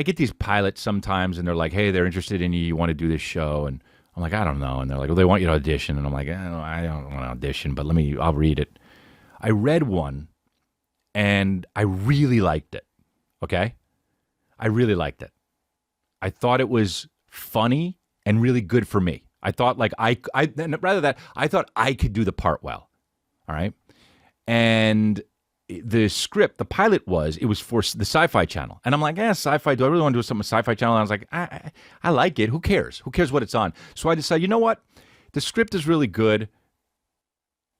I get these pilots sometimes, and they're like, "Hey, they're interested in you. You want to do this show?" And I'm like, "I don't know." And they're like, "Well, they want you to audition." And I'm like, I don't want to audition, but I'll read it." I read one, and I really liked it. Okay, I really liked it. I thought it was funny and really good for me. I thought like I thought I could do the part well. All right, and the script, the pilot it was for the Sci-Fi Channel. And I'm like, Sci-Fi, do I really want to do something with Sci-Fi Channel? And I was like, I like it. Who cares? Who cares what it's on? So I decided, you know what? The script is really good.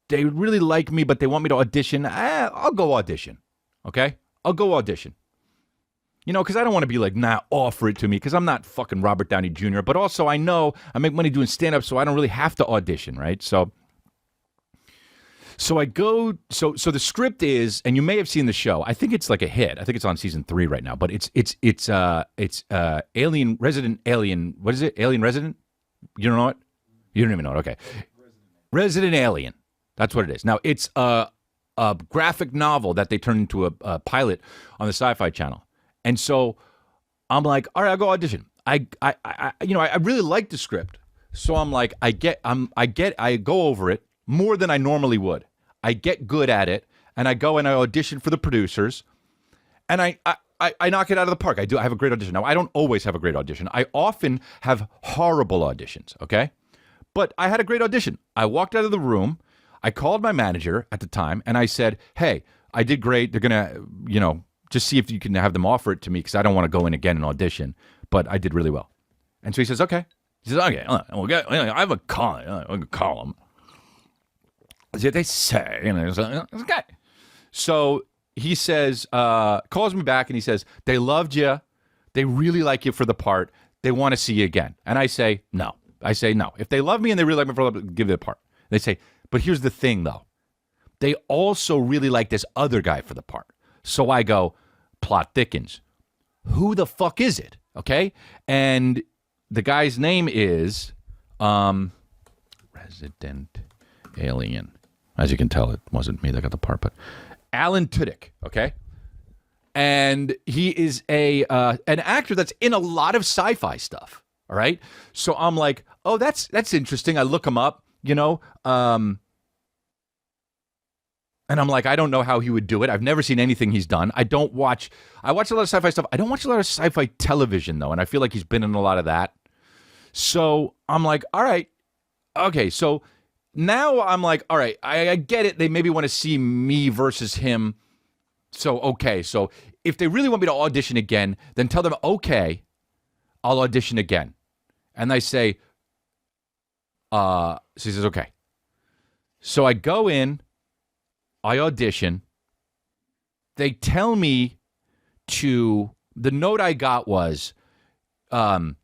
They really like me, but they want me to audition. I'll go audition. Okay? I'll go audition. You know, because I don't want to be like, nah, offer it to me, because I'm not fucking Robert Downey Jr. But also I know I make money doing stand-up, so I don't really have to audition, right? So I go. So the script is, and you may have seen the show. I think it's like a hit. I think it's on season 3 right now. But it's Alien Resident Alien. What is it? Alien Resident? You don't know it? You don't even know it. Okay, Resident Alien. That's what it is. Now it's a graphic novel that they turned into a pilot on the Sci-Fi Channel. And so I'm like, all right, I'll go audition. I really like the script. So I'm like, I go over it more than I normally would. I get good at it, and I go and I audition for the producers, and I knock it out of the park. I have a great audition. Now, I don't always have a great audition. I often have horrible auditions, okay? But I had a great audition. I walked out of the room. I called my manager at the time, and I said, hey, I did great. They're going to, just see if you can have them offer it to me, because I don't want to go in again and audition, but I did really well. And so he says, okay. He says, okay, I have a column. They say, okay. So he says, calls me back and he says, they loved you. They really like you for the part. They want to see you again. And I say, no. If they love me and they really like me for the part, give it a part. They say, but here's the thing though. They also really like this other guy for the part. So I go, plot thickens. Who the fuck is it? Okay. And the guy's name is, Resident Alien. As you can tell, it wasn't me that got the part, but Alan Tudyk, okay? And he is an actor that's in a lot of sci-fi stuff, all right? So I'm like, oh, that's interesting. I look him up, and I'm like, I don't know how he would do it. I've never seen anything he's done. I watch a lot of sci-fi stuff. I don't watch a lot of sci-fi television, though, and I feel like he's been in a lot of that. So I'm like, all right, okay, so now I'm like, all right, I get it. They maybe want to see me versus him. So, okay. So if they really want me to audition again, then tell them, okay, I'll audition again. And I say, so he says, okay. So I go in, I audition. They tell me the note I got was, you're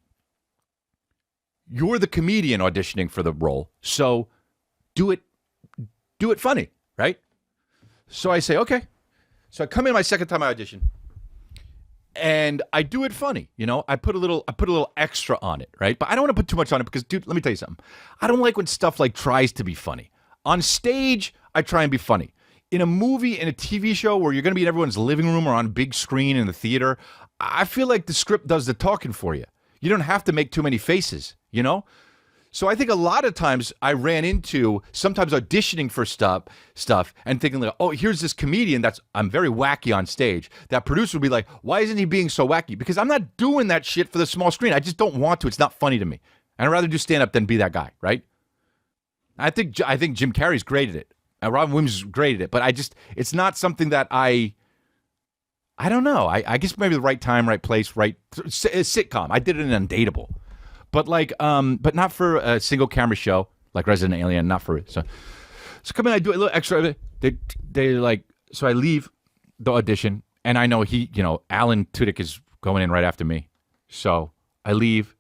the comedian auditioning for the role. So do it funny, right? So I say, okay. So I come in my second time I audition, and I do it funny. I put a little extra on it, right? But I don't want to put too much on it because, dude, let me tell you something. I don't like when stuff like tries to be funny. On stage, I try and be funny. In a movie, in a TV show where you're going to be in everyone's living room or on big screen in the theater, I feel like the script does the talking for you. You don't have to make too many faces, So I think a lot of times I ran into sometimes auditioning for stuff and thinking like, oh, here's this comedian I'm very wacky on stage. That producer would be like, why isn't he being so wacky? Because I'm not doing that shit for the small screen. I just don't want to. It's not funny to me. And I'd rather do stand up than be that guy, right? I think Jim Carrey's great at it. Robin Williams is great at it. But it's not something that I don't know. I guess maybe the right time, right place, right sitcom. I did it in Undateable. But but not for a single camera show like Resident Alien. Not for so come in. I do a little extra. They like so I leave the audition and I know Alan Tudyk is going in right after me. So I leave.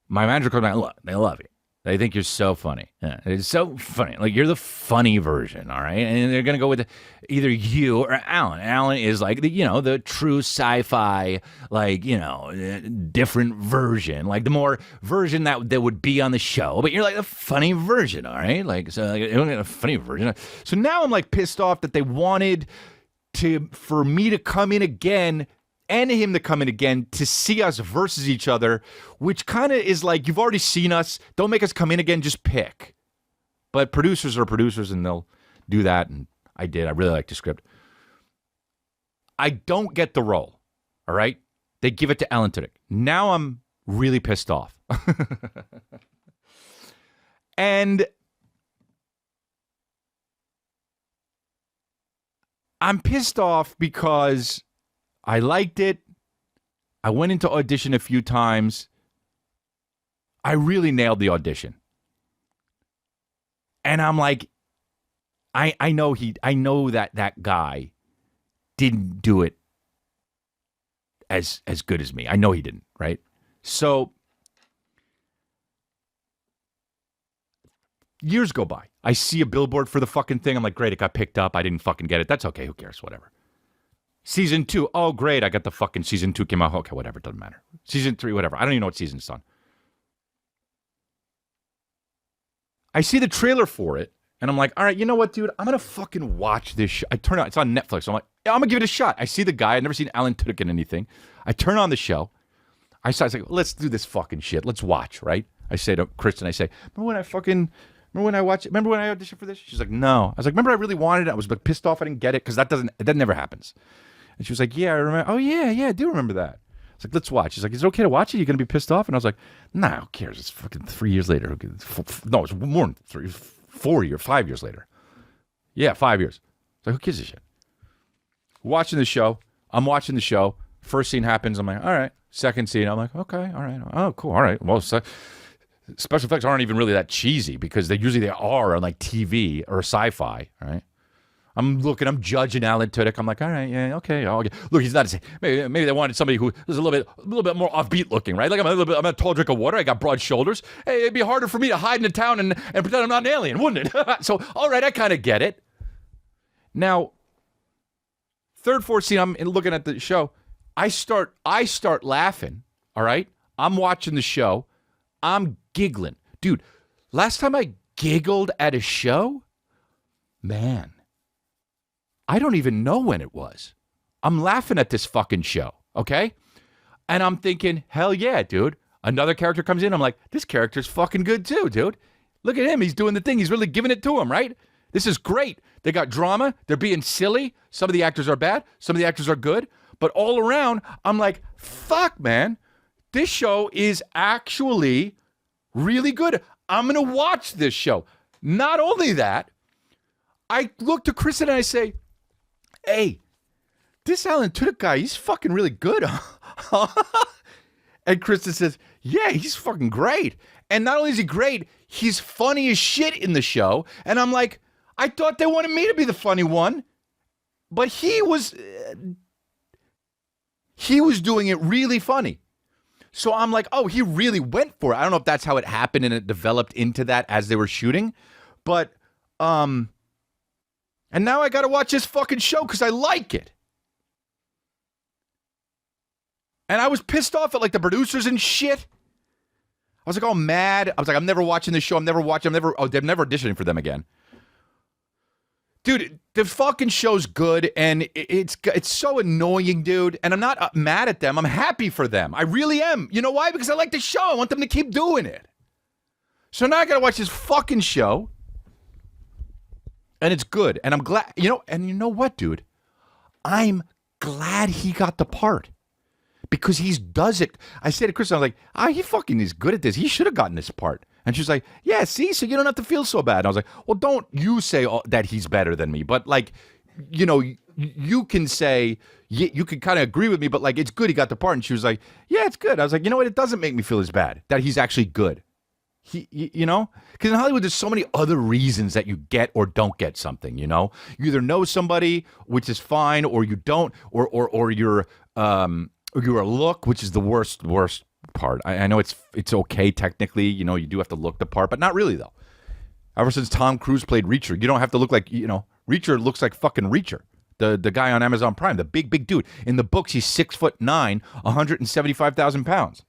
My manager comes back. Look, they love you. They think you're so funny. Yeah, it's so funny. Like, you're the funny version, all right? And they're going to go with either you or Alan. Alan is like the true sci-fi, different version, like the more version that would be on the show. But you're like the funny version, all right? A funny version. So now I'm like pissed off that they wanted for me to come in again and him to come in again to see us versus each other, which kind of is like, you've already seen us. Don't make us come in again. Just pick. But producers are producers, and they'll do that. And I did. I really liked the script. I don't get the role. All right? They give it to Alan Tudyk. Now I'm really pissed off. And I'm pissed off because I liked it. I went into audition a few times. I really nailed the audition. And I'm like, I know that guy didn't do it as good as me. I know he didn't, right? So years go by. I see a billboard for the fucking thing. I'm like, great, it got picked up. I didn't fucking get it. That's okay. Who cares? Whatever. Season 2. Oh, great. I got the fucking season 2 came out. Okay, whatever. It doesn't matter. Season 3, whatever. I don't even know what season it's on. I see the trailer for it, and I'm like, all right, you know what, dude? I'm going to fucking watch this show. I turn it on. It's on Netflix. So I'm like, yeah, I'm going to give it a shot. I see the guy. I've never seen Alan Tudyk in anything. I turn on the show. I was like, let's do this fucking shit. Let's watch, right? I say to Kristen, I say, remember when I auditioned for this? She's like, no. I was like, remember I really wanted it. I was like pissed off I didn't get it because that never happens. And she was like, yeah, I remember. Oh, yeah, I do remember that. I was like, let's watch. She's like, is it okay to watch it? You're going to be pissed off? And I was like, nah, who cares? It's fucking 3 years later. No, it's more than 5 years later. Yeah, 5 years. It's like, who gives a shit? Watching the show. I'm watching the show. First scene happens. I'm like, all right. Second scene. I'm like, okay, all right. Oh, cool. All right. Well, special effects aren't even really that cheesy because they are on like TV or sci-fi, right? I'm judging Alan Tudyk. I'm like, all right, yeah, okay. Look, he's not. Maybe they wanted somebody who was a little bit more offbeat looking, right? Like I'm a tall drink of water. I got broad shoulders. Hey, it'd be harder for me to hide in a town and pretend I'm not an alien, wouldn't it? So, all right, I kind of get it. Now, third, fourth scene, I'm looking at the show. I start laughing. All right, I'm watching the show. I'm giggling, dude. Last time I giggled at a show, man. I don't even know when it was. I'm laughing at this fucking show, okay? And I'm thinking, hell yeah, dude. Another character comes in. I'm like, this character's fucking good too, dude. Look at him. He's doing the thing. He's really giving it to him, right? This is great. They got drama. They're being silly. Some of the actors are bad. Some of the actors are good. But all around, I'm like, fuck, man. This show is actually really good. I'm going to watch this show. Not only that, I look to Kristen and I say, hey, this Alan Tudyk guy, he's fucking really good. And Kristen says, yeah, he's fucking great. And not only is he great, he's funny as shit in the show. And I'm like, I thought they wanted me to be the funny one. But he was doing it really funny. So I'm like, oh, he really went for it. I don't know if that's how it happened and it developed into that as they were shooting. But, and now I got to watch this fucking show because I like it. And I was pissed off at like the producers and shit. I was like all mad. I was like, I'm never watching this show. They're never auditioning for them again. Dude, the fucking show's good and it's so annoying, dude. And I'm not mad at them. I'm happy for them. I really am. You know why? Because I like the show. I want them to keep doing it. So now I got to watch this fucking show. And it's good. And I'm glad, and you know what, dude? I'm glad he got the part. Because he does it. I said to Kristen, I was like, he fucking is good at this. He should have gotten this part. And she's like, yeah, see? So you don't have to feel so bad. And I was like, well, don't you say that he's better than me. But like, you can say, you can kind of agree with me, but like, it's good he got the part. And she was like, yeah, it's good. I was like, you know what? It doesn't make me feel as bad that he's actually good. Because in Hollywood, there's so many other reasons that you get or don't get something, You either know somebody, which is fine, or you don't, or you're a look, which is the worst part. I know it's okay technically, you do have to look the part, but not really though. Ever since Tom Cruise played Reacher, you don't have to look like, Reacher looks like fucking Reacher. The guy on Amazon Prime, the big dude. In the books, he's 6'9", 175,000 pounds.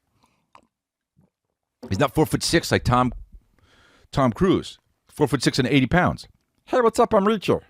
He's not 4'6" like Tom Cruise. 4'6" and 80 pounds. Hey, what's up? I'm Reacher.